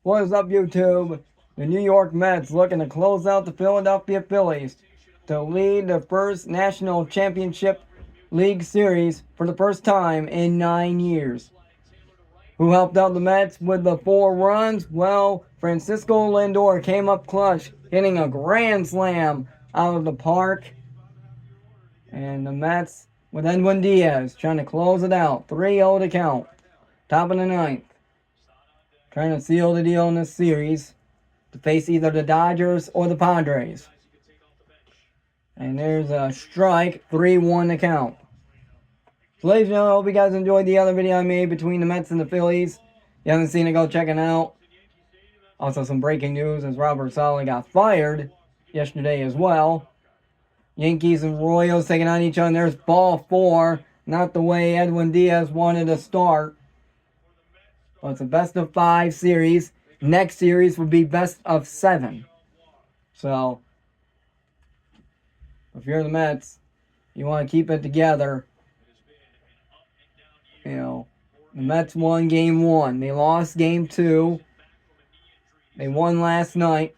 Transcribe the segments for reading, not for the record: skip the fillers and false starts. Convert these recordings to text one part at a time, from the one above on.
What is up, YouTube? The New York Mets looking to close out the Philadelphia Phillies to lead the first National Championship League Series for the first time in 9 years. Who helped out the Mets with the 4 runs? Well, Francisco Lindor came up clutch, hitting a grand slam out of the park. And the Mets with Edwin Diaz trying to close it out. 3-0 to count. Top of the 9th. Trying to seal the deal in this series to face either the Dodgers or the Padres. And there's a strike. 3-1 to count. So ladies and gentlemen, I hope you guys enjoyed the other video I made between the Mets and the Phillies. If you haven't seen it, go check it out. Also some breaking news as Robert Saleh got fired yesterday as well. Yankees and Royals taking on each other. There's ball 4. Not the way Edwin Diaz wanted to start. But it's a best of 5 series. Next series would be best of 7. So, if you're the Mets, you want to keep it together. You know, the Mets won game 1. They lost game 2. They won last night.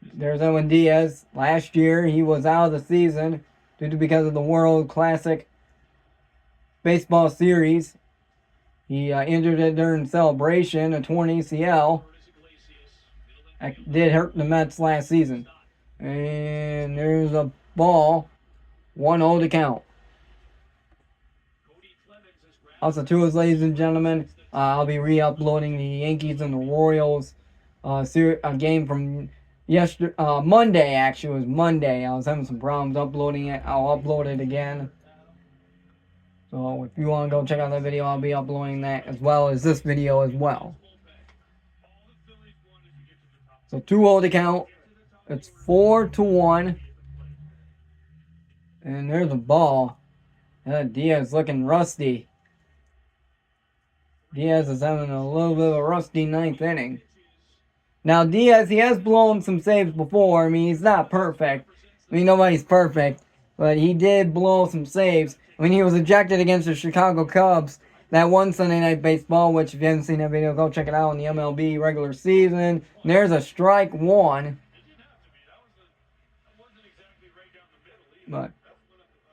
There's Edwin Diaz. Last year, he was out of the season because of the World Classic Baseball Series. He injured it during celebration, a torn ACL. That did hurt the Mets last season. And there's a ball. 1-0 to count. Also, too, ladies and gentlemen, I'll be re-uploading the Yankees and the Royals game from Monday, actually. It was Monday. I was having some problems uploading it. I'll upload it again. So if you want to go check out that video, I'll be uploading that as well as this video as well. So 2-0 to count. It's 4-1. And there's a ball. Diaz looking rusty. Diaz is having a little bit of a rusty 9th inning. Now Diaz, he has blown some saves before. I mean, he's not perfect. I mean, nobody's perfect. But he did blow some saves. When he was ejected against the Chicago Cubs that one Sunday Night Baseball, which if you haven't seen that video, go check it out in the MLB regular season. And there's a strike 1. But,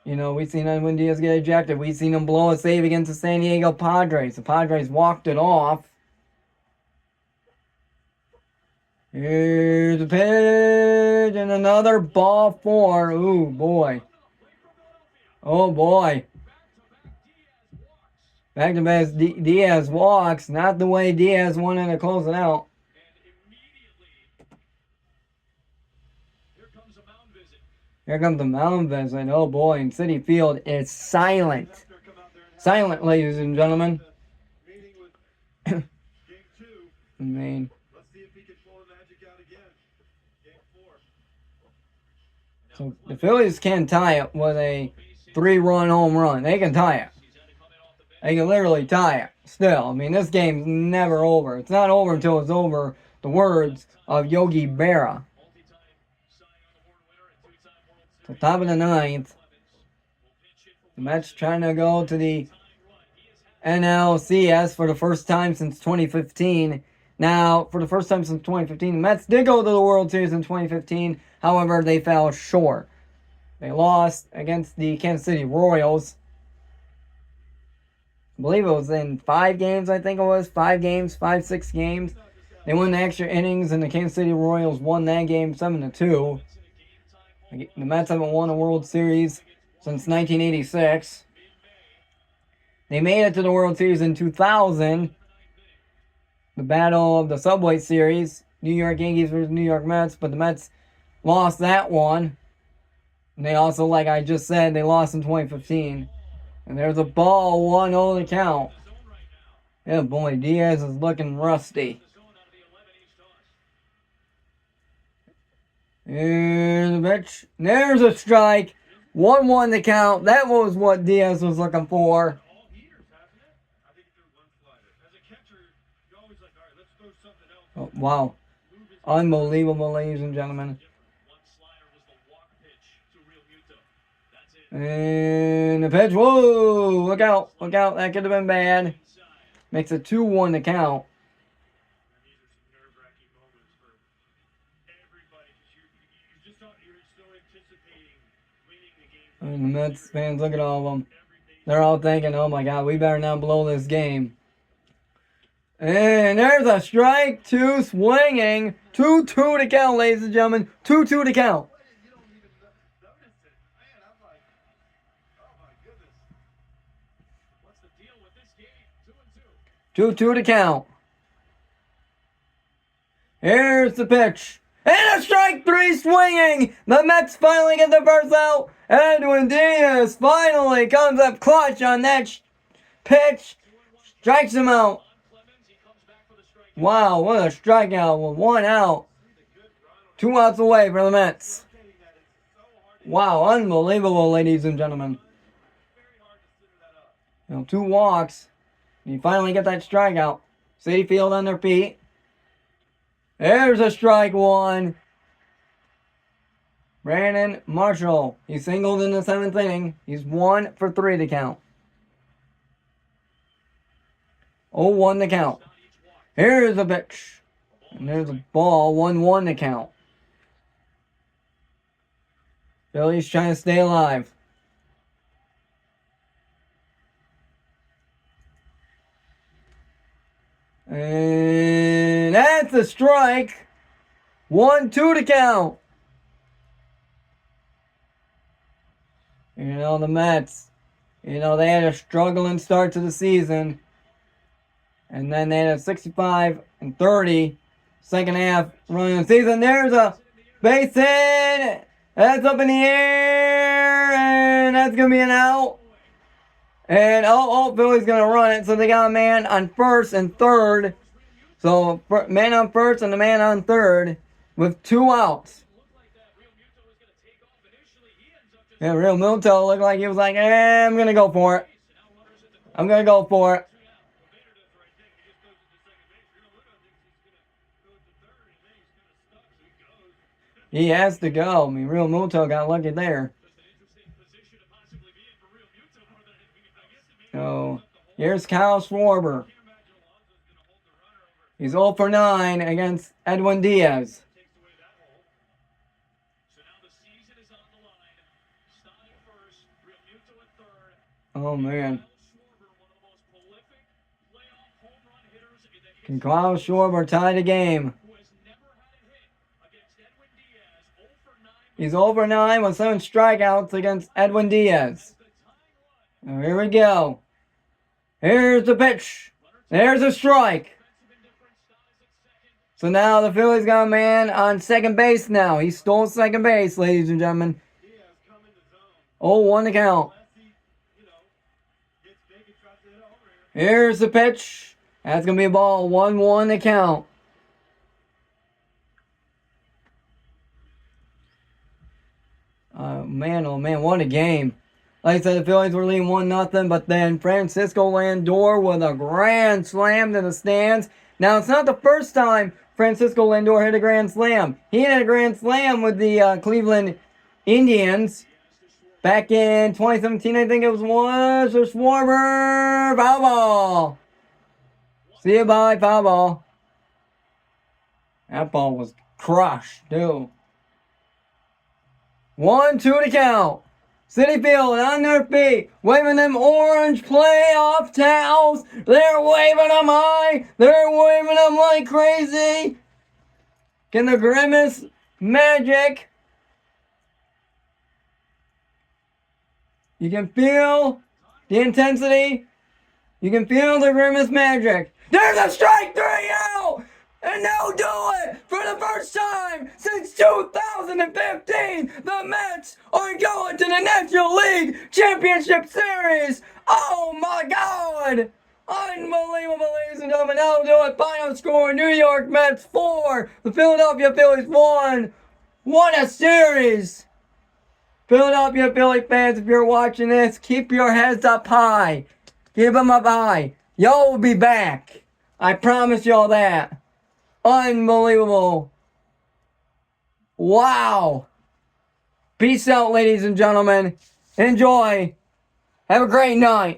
you know, we've seen Edwin Diaz get ejected. We've seen him blow a save against the San Diego Padres. The Padres walked it off. Here's a pitch and another ball 4. Ooh, boy. Oh, boy. Back to back, Diaz walks. Not the way Diaz wanted to close it out. Here comes the mound visit. Oh, boy. And Citi Field is silent. Silent, ladies and gentlemen. I mean... So the Phillies can tie it with a 3-run home run. They can tie it. They can literally tie it. Still, I mean, this game's never over. It's not over until it's over. The words of Yogi Berra. So top of the 9th. The Mets trying to go to the NLCS for the first time since 2015. Now, for the first time since 2015, the Mets did go to the World Series in 2015. However, they fell short. They lost against the Kansas City Royals. I believe it was in 5 games, I think it was. 5 games, 6 games. They won the extra innings, and the Kansas City Royals won that game 7-2. The Mets haven't won a World Series since 1986. They made it to the World Series in 2000. The battle of the Subway Series. New York Yankees versus New York Mets. But the Mets lost that one. And they also, like I just said, they lost in 2015. And there's a ball, 1-0 to count. Yeah, boy, Diaz is looking rusty. Here's a pitch. There's a strike. 1-1 to count. That was what Diaz was looking for. Oh, wow. Unbelievable, ladies and gentlemen. And the pitch. Whoa! Look out. Look out. That could have been bad. Makes it 2-1 to count. And the Mets fans, look at all of them. They're all thinking, oh my God, we better not blow this game. And there's a strike, 2 swinging. 2-2 to count, ladies and gentlemen. 2-2 to count. 2-2 to count. Here's the pitch. And a strike 3 swinging. The Mets finally get the first out. Edwin Diaz finally comes up clutch on that pitch. Strikes him out. Wow, what a strikeout with 1 out. 2 outs away for the Mets. Wow, unbelievable, ladies and gentlemen. 2 walks. You finally get that strikeout. Citi Field on their feet. There's a strike 1. Brandon Marshall. He singled in the 7th inning. He's 1 for 3 to count. 0-1 to count. Here's the pitch. And there's a ball. 1-1 to count. Phillies trying to stay alive. And that's a strike. 1-2 to count. The Mets, they had a struggling start to the season. And then they had a 65-30 second half run of the season. There's a base hit. That's up in the air. And that's going to be an out. And Philly's going to run it. So they got a man on first and third. So man on first and a man on third with 2 outs. Yeah, Real Muto looked like he was like, I'm going to go for it. I'm going to go for it. He has to go. I mean, Real Muto got lucky there. So, here's Kyle Schwarber. He's 0 for 9 against Edwin Diaz. Oh, man. Can Kyle Schwarber tie the game? He's 0 for 9 with 7 strikeouts against Edwin Diaz. Now, here we go. Here's the pitch. There's a strike. So now the Phillies got a man on second base now. He stole second base, ladies and gentlemen. 0-1 to count. Here's the pitch. That's going to be a ball. 1-1 to count. Man, oh man, what a game. Like I said, the Phillies were leading 1-0, but then Francisco Lindor with a grand slam to the stands. Now, it's not the first time Francisco Lindor hit a grand slam. He hit a grand slam with the Cleveland Indians back in 2017, I think it was for Schwarber. Foul ball. See you, bye, foul ball. That ball was crushed, too. 1-2 to count. Citi Field on their feet, waving them orange playoff towels. They're waving them high. They're waving them like crazy. Can the Grimace magic? You can feel the intensity. You can feel the Grimace magic. There's a strike 3 out! And they'll do it for the first time since 2015. The Mets are going to the National League Championship Series. Oh my God! Unbelievable, ladies and gentlemen. That'll do it. Final score: New York Mets 4, the Philadelphia Phillies 1. What a series! Philadelphia Philly fans, if you're watching this, keep your heads up high. Keep them up high. Y'all will be back. I promise y'all that. Unbelievable. Wow. Peace out, ladies and gentlemen. Enjoy. Have a great night.